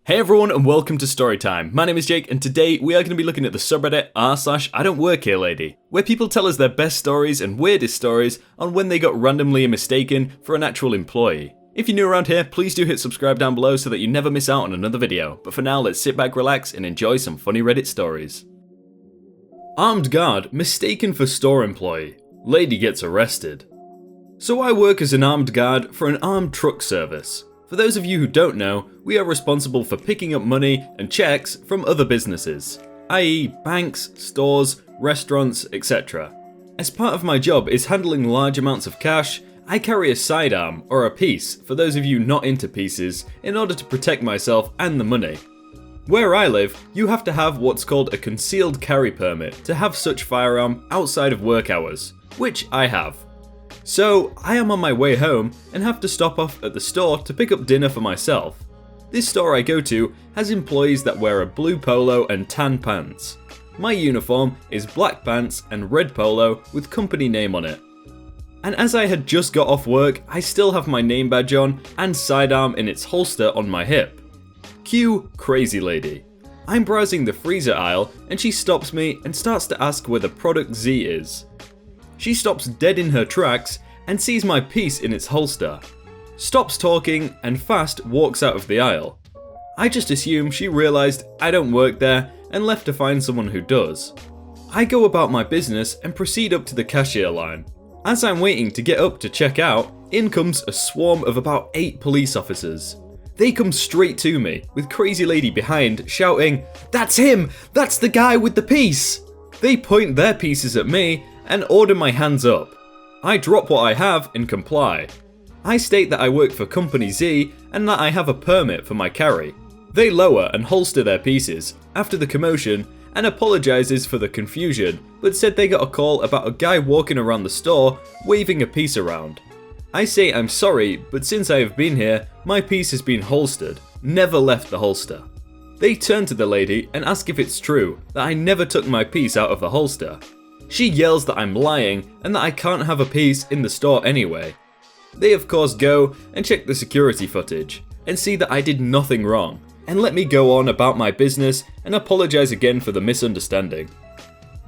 Hey everyone and welcome to Storytime. My name is Jake and today we are going to be looking at the subreddit r/idontworkherelady, where people tell us their best stories and weirdest stories on when they got randomly mistaken for an actual employee. If you're new around here, please do hit subscribe down below so that you never miss out on another video. But for now, let's sit back, relax and enjoy some funny Reddit stories. Armed guard mistaken for store employee. Lady gets arrested. So I work as an armed guard for an armed truck service. For those of you who don't know, we are responsible for picking up money and checks from other businesses, i.e. banks, stores, restaurants, etc. As part of my job is handling large amounts of cash, I carry a sidearm, or a piece, for those of you not into pieces, in order to protect myself and the money. Where I live, you have to have what's called a concealed carry permit to have such firearm outside of work hours, which I have. So, I am on my way home and have to stop off at the store to pick up dinner for myself. This store I go to has employees that wear a blue polo and tan pants. My uniform is black pants and red polo with company name on it. And as I had just got off work, I still have my name badge on and sidearm in its holster on my hip. Cue crazy lady. I'm browsing the freezer aisle and she stops me and starts to ask where the product Z is. She stops dead in her tracks and sees my piece in its holster, stops talking and fast walks out of the aisle. I just assume she realised I don't work there and left to find someone who does. I go about my business and proceed up to the cashier line. As I'm waiting to get up to check out, in comes a swarm of about 8 police officers. They come straight to me, with crazy lady behind shouting, "That's him! That's the guy with the piece!" They point their pieces at me and order my hands up. I drop what I have and comply. I state that I work for Company Z and that I have a permit for my carry. They lower and holster their pieces after the commotion and apologizes for the confusion, but said they got a call about a guy walking around the store waving a piece around. I say I'm sorry, but since I have been here, my piece has been holstered, never left the holster. They turn to the lady and ask if it's true that I never took my piece out of the holster. She yells that I'm lying and that I can't have a piece in the store anyway. They of course go and check the security footage and see that I did nothing wrong and let me go on about my business and apologize again for the misunderstanding.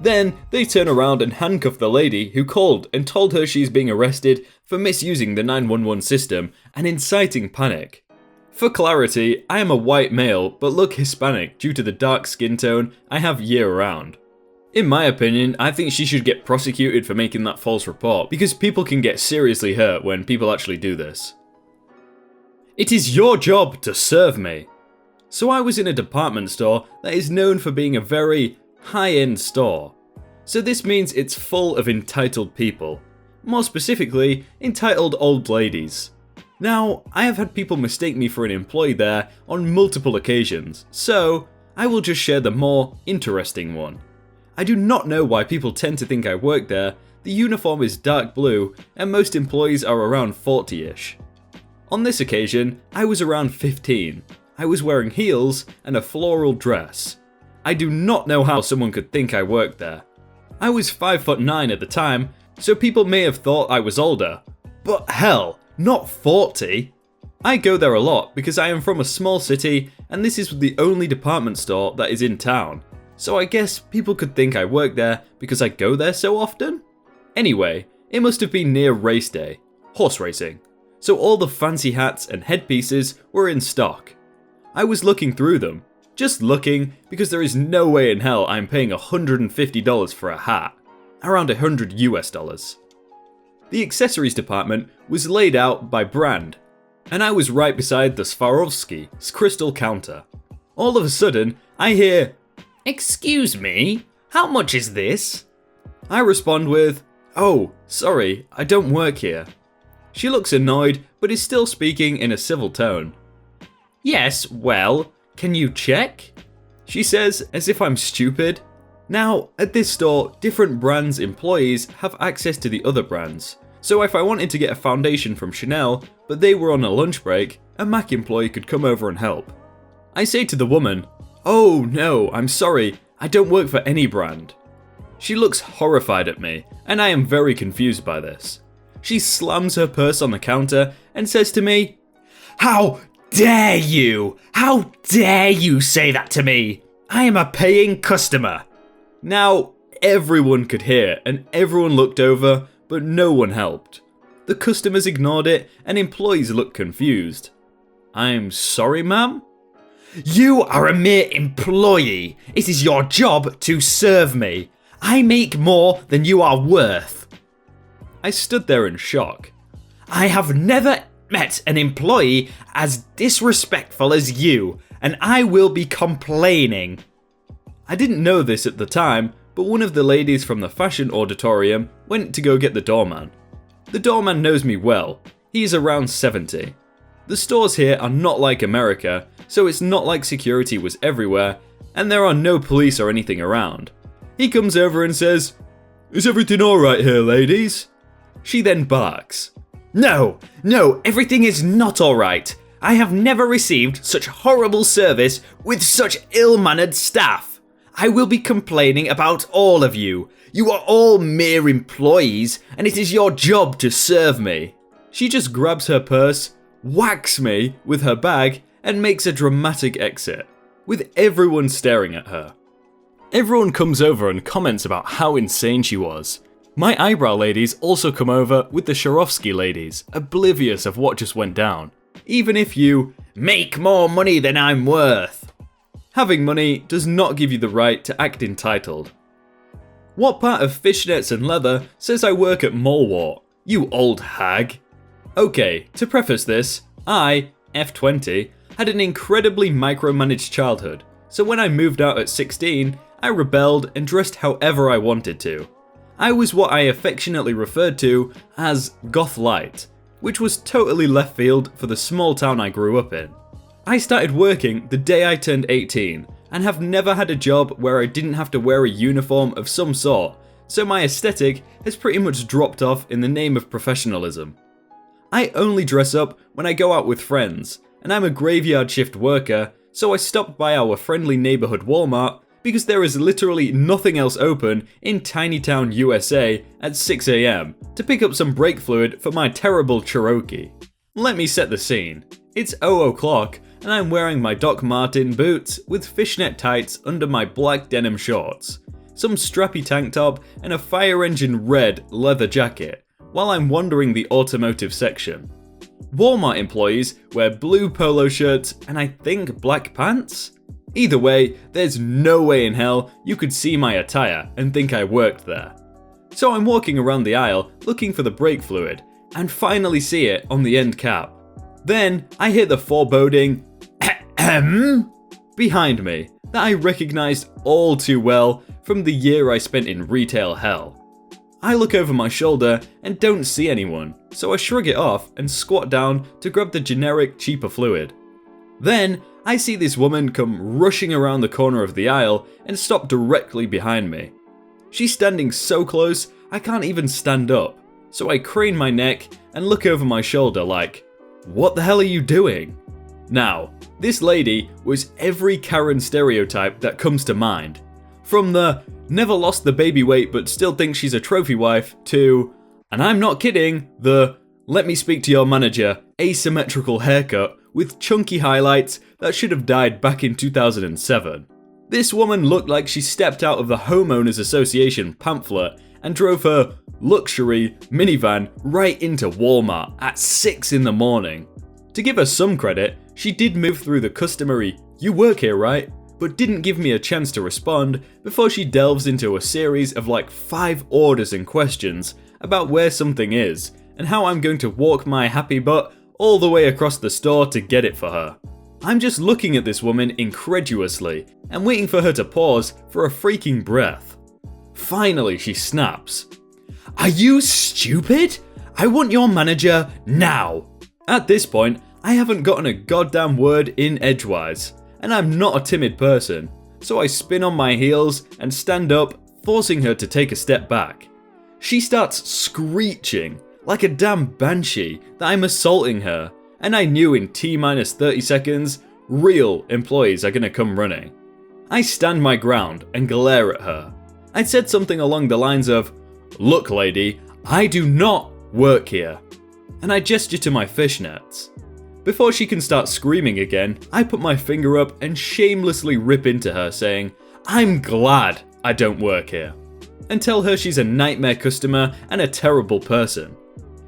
Then they turn around and handcuff the lady who called and told her she's being arrested for misusing the 911 system and inciting panic. For clarity, I am a white male but look Hispanic due to the dark skin tone I have year round. In my opinion, I think she should get prosecuted for making that false report because people can get seriously hurt when people actually do this. It is your job to serve me. So I was in a department store that is known for being a very high-end store. So this means it's full of entitled people. More specifically, entitled old ladies. Now, I have had people mistake me for an employee there on multiple occasions, so I will just share the more interesting one. I do not know why people tend to think I work there. The uniform is dark blue and most employees are around 40-ish. On this occasion, I was around 15. I was wearing heels and a floral dress. I do not know how someone could think I worked there. I was 5'9" at the time, so people may have thought I was older. But hell, not 40! I go there a lot because I am from a small city and this is the only department store that is in town. So I guess people could think I work there because I go there so often? Anyway, it must have been near race day, horse racing, so all the fancy hats and headpieces were in stock. I was looking through them, just looking because there is no way in hell I'm paying $150 for a hat, around $100 US. The accessories department was laid out by brand, and I was right beside the Swarovski's crystal counter. All of a sudden, I hear, "Excuse me, how much is this?" I respond with, "Oh, sorry, I don't work here." She looks annoyed, but is still speaking in a civil tone. "Yes, well, can you check?" she says as if I'm stupid. Now, at this store, different brands' employees have access to the other brands. So if I wanted to get a foundation from Chanel, but they were on a lunch break, a MAC employee could come over and help. I say to the woman, "Oh no, I'm sorry, I don't work for any brand." She looks horrified at me, and I am very confused by this. She slams her purse on the counter and says to me, "How dare you? How dare you say that to me? I am a paying customer. Now, everyone could hear and everyone looked over, but no one helped. The customers ignored it and employees looked confused. I'm sorry, ma'am? You are a mere employee. It is your job to serve me. I make more than you are worth. I stood there in shock. I have never met an employee as disrespectful as you, and I will be complaining. I didn't know this at the time, but one of the ladies from the fashion auditorium went to go get the doorman. The doorman knows me well. He's around 70. The stores here are not like America, so it's not like security was everywhere, and there are no police or anything around. He comes over and says, "Is everything alright here, ladies?" She then barks. No, everything is not alright. I have never received such horrible service with such ill-mannered staff. I will be complaining about all of you. You are all mere employees, and it is your job to serve me. She just grabs her purse, whacks me with her bag, and makes a dramatic exit, with everyone staring at her. Everyone comes over and comments about how insane she was. My eyebrow ladies also come over with the Swarovski ladies, oblivious of what just went down. Even if you make more money than I'm worth. Having money does not give you the right to act entitled. What part of fishnets and leather says I work at Malwart, you old hag? Okay, to preface this, I, F20, had an incredibly micromanaged childhood, so when I moved out at 16, I rebelled and dressed however I wanted to. I was what I affectionately referred to as Goth-lite, which was totally left field for the small town I grew up in. I started working the day I turned 18 and have never had a job where I didn't have to wear a uniform of some sort, so my aesthetic has pretty much dropped off in the name of professionalism. I only dress up when I go out with friends, and I'm a graveyard shift worker, so I stopped by our friendly neighborhood Walmart because there is literally nothing else open in tiny town USA at 6 AM to pick up some brake fluid for my terrible Cherokee. Let me set the scene. It's 00:00 and I'm wearing my Doc Marten boots with fishnet tights under my black denim shorts, some strappy tank top and a fire engine red leather jacket while I'm wandering the automotive section. Walmart employees wear blue polo shirts and I think black pants? Either way, there's no way in hell you could see my attire and think I worked there. So I'm walking around the aisle looking for the brake fluid and finally see it on the end cap. Then I hear the foreboding behind me that I recognized all too well from the year I spent in retail hell. I look over my shoulder and don't see anyone, so I shrug it off and squat down to grab the generic cheaper fluid. Then I see this woman come rushing around the corner of the aisle and stop directly behind me. She's standing so close I can't even stand up, so I crane my neck and look over my shoulder like, what the hell are you doing? Now, this lady was every Karen stereotype that comes to mind. From the never lost the baby weight but still thinks she's a trophy wife to, and I'm not kidding, the let me speak to your manager asymmetrical haircut with chunky highlights that should have died back in 2007. This woman looked like she stepped out of the Homeowners Association pamphlet and drove her luxury minivan right into Walmart at 6 in the morning. To give her some credit, she did move through the customary "you work here, right?" but didn't give me a chance to respond before she delves into a series of like 5 orders and questions about where something is and how I'm going to walk my happy butt all the way across the store to get it for her. I'm just looking at this woman incredulously and waiting for her to pause for a freaking breath. Finally, she snaps. Are you stupid? I want your manager now. At this point, I haven't gotten a goddamn word in edgewise, and I'm not a timid person, so I spin on my heels and stand up, forcing her to take a step back. She starts screeching like a damn banshee that I'm assaulting her, and I knew in T-minus 30 seconds, real employees are gonna come running. I stand my ground and glare at her. I'd said something along the lines of, "Look lady, I do not work here," and I gesture to my fishnets. Before she can start screaming again, I put my finger up and shamelessly rip into her, saying, "I'm glad I don't work here," and tell her she's a nightmare customer and a terrible person.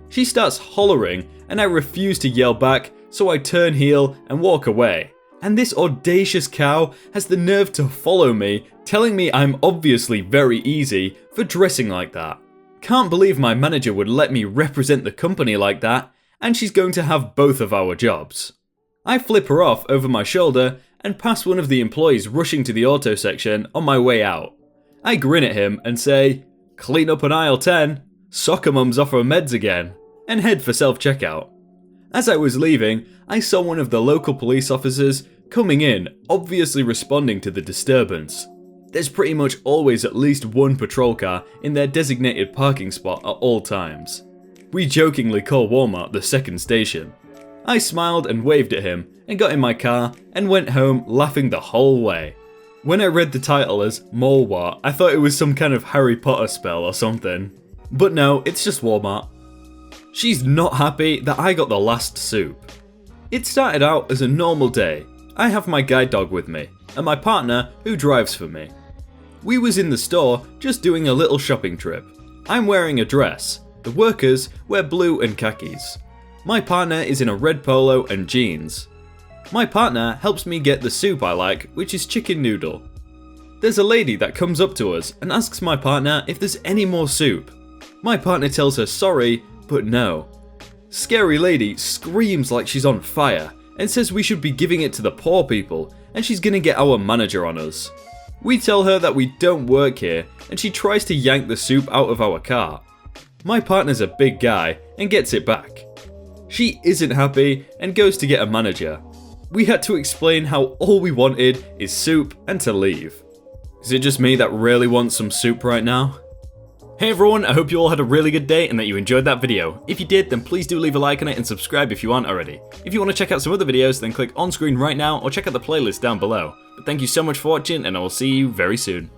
She starts hollering and I refuse to yell back, so I turn heel and walk away. And this audacious cow has the nerve to follow me, telling me I'm obviously very easy for dressing like that. Can't believe my manager would let me represent the company like that, and she's going to have both of our jobs. I flip her off over my shoulder and pass one of the employees rushing to the auto section on my way out. I grin at him and say, "Clean up on aisle 10, soccer mum's off her meds again," and head for self-checkout. As I was leaving, I saw one of the local police officers coming in, obviously responding to the disturbance. There's pretty much always at least one patrol car in their designated parking spot at all times. We jokingly call Walmart the second station. I smiled and waved at him and got in my car and went home laughing the whole way. When I read the title as Malwart, I thought it was some kind of Harry Potter spell or something. But no, it's just Walmart. She's not happy that I got the last soup. It started out as a normal day. I have my guide dog with me, and my partner who drives for me. We was in the store just doing a little shopping trip. I'm wearing a dress. The workers wear blue and khakis. My partner is in a red polo and jeans. My partner helps me get the soup I like, which is chicken noodle. There's a lady that comes up to us and asks my partner if there's any more soup. My partner tells her sorry, but no. Scary lady screams like she's on fire and says we should be giving it to the poor people and she's gonna get our manager on us. We tell her that we don't work here and she tries to yank the soup out of our cart. My partner's a big guy and gets it back. She isn't happy and goes to get a manager. We had to explain how all we wanted is soup and to leave. Is it just me that really wants some soup right now? Hey everyone, I hope you all had a really good day and that you enjoyed that video. If you did, then please do leave a like on it and subscribe if you aren't already. If you want to check out some other videos, then click on screen right now or check out the playlist down below. But thank you so much for watching and I will see you very soon.